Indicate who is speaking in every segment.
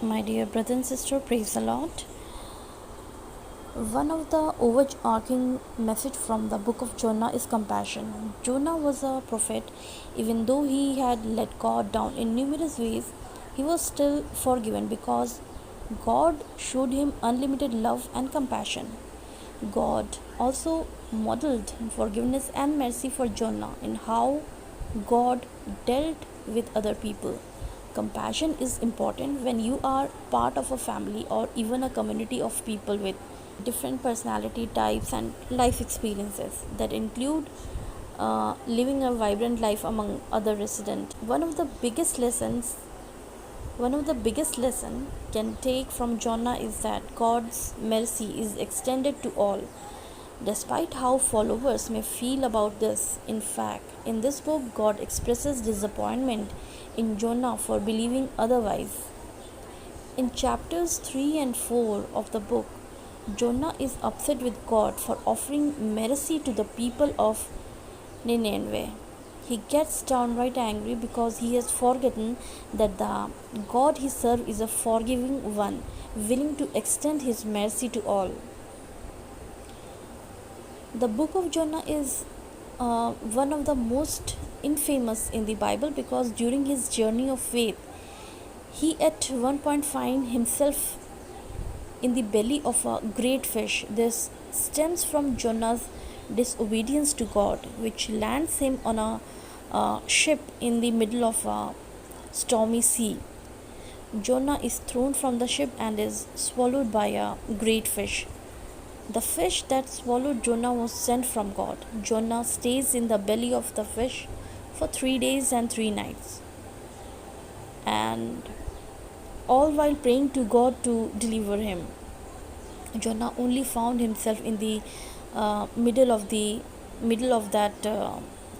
Speaker 1: My dear brother and sister, praise the Lord. One of the overarching message from the book of Jonah is compassion. Jonah was a prophet. Even though he had let God down in numerous ways, he was still forgiven because God showed him unlimited love and compassion. God also modeled forgiveness and mercy for Jonah in how God dealt with other people. Compassion is important when you are part of a family or even a community of people with different personality types and life experiences that include living a vibrant life among other residents. One of the biggest lesson can take from Jonah is that God's mercy is extended to all, despite how followers may feel about this. In fact, in this book, God expresses disappointment in Jonah for believing otherwise. In chapters 3 and 4 of the book, Jonah is upset with God for offering mercy to the people of Nineveh. He gets downright angry because he has forgotten that the God he serves is a forgiving one, willing to extend his mercy to all. The book of Jonah is one of the most infamous in the Bible because during his journey of faith, he at one point finds himself in the belly of a great fish. This stems from Jonah's disobedience to God, which lands him on a ship in the middle of a stormy sea. Jonah is thrown from the ship and is swallowed by a great fish. The fish that swallowed Jonah was sent from God. Jonah stays in the belly of the fish for 3 days and 3 nights, and all while praying to God to deliver him. Jonah only found himself in the middle of that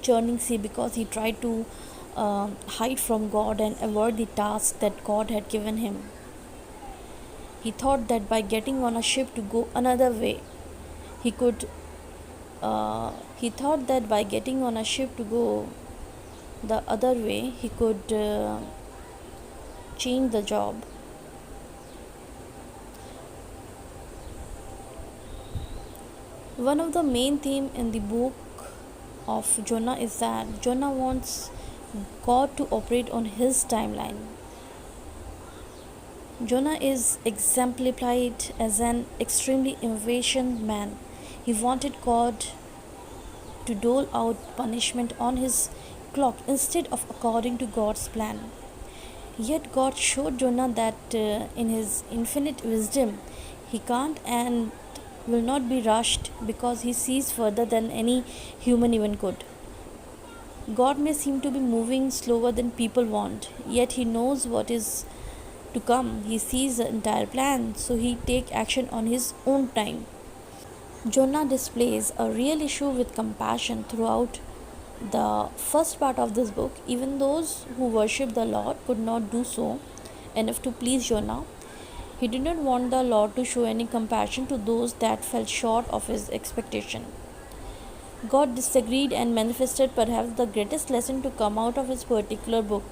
Speaker 1: churning sea because he tried to hide from God and avoid the task that God had given him. He thought that by getting on a ship to go another way, he could. He thought that by getting on a ship to go the other way, he could change the job. One of the main themes in the book of Jonah is that Jonah wants God to operate on his timeline. Jonah is exemplified as an extremely impatient man. He wanted God to dole out punishment on his clock instead of according to God's plan. Yet God showed Jonah that in his infinite wisdom, he can't and will not be rushed because he sees further than any human even could. God may seem to be moving slower than people want, yet he knows what is to come. He sees the entire plan, so he take action on his own time. Jonah displays a real issue with compassion throughout the first part of this book. Even those who worship the Lord could not do so enough to please Jonah. He did not want the Lord to show any compassion to those that fell short of his expectation. God disagreed and manifested perhaps the greatest lesson to come out of his particular book.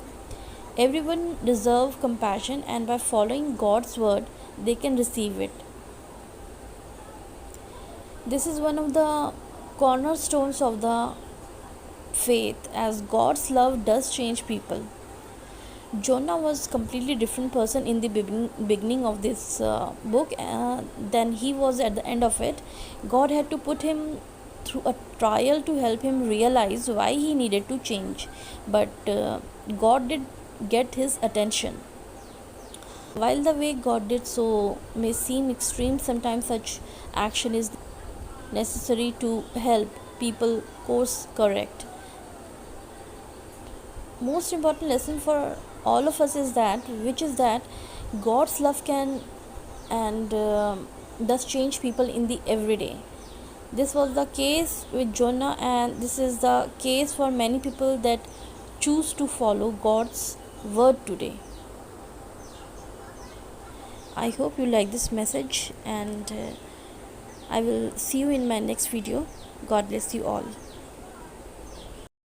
Speaker 1: Everyone deserves compassion, and by following God's word, they can receive it. This is one of the cornerstones of the faith, as God's love does change people. Jonah was completely different person in the beginning of this book than he was at the end of it. God had to put him through a trial to help him realize why he needed to change, but God did get his attention. While the way God did so may seem extreme, sometimes such action is necessary to help people course correct. Most important lesson for all of us is that God's love can and does change people in the everyday. This was the case with Jonah, and this is the case for many people that choose to follow God's word today. I hope you like this message, and I will see you in my next video. God bless you all.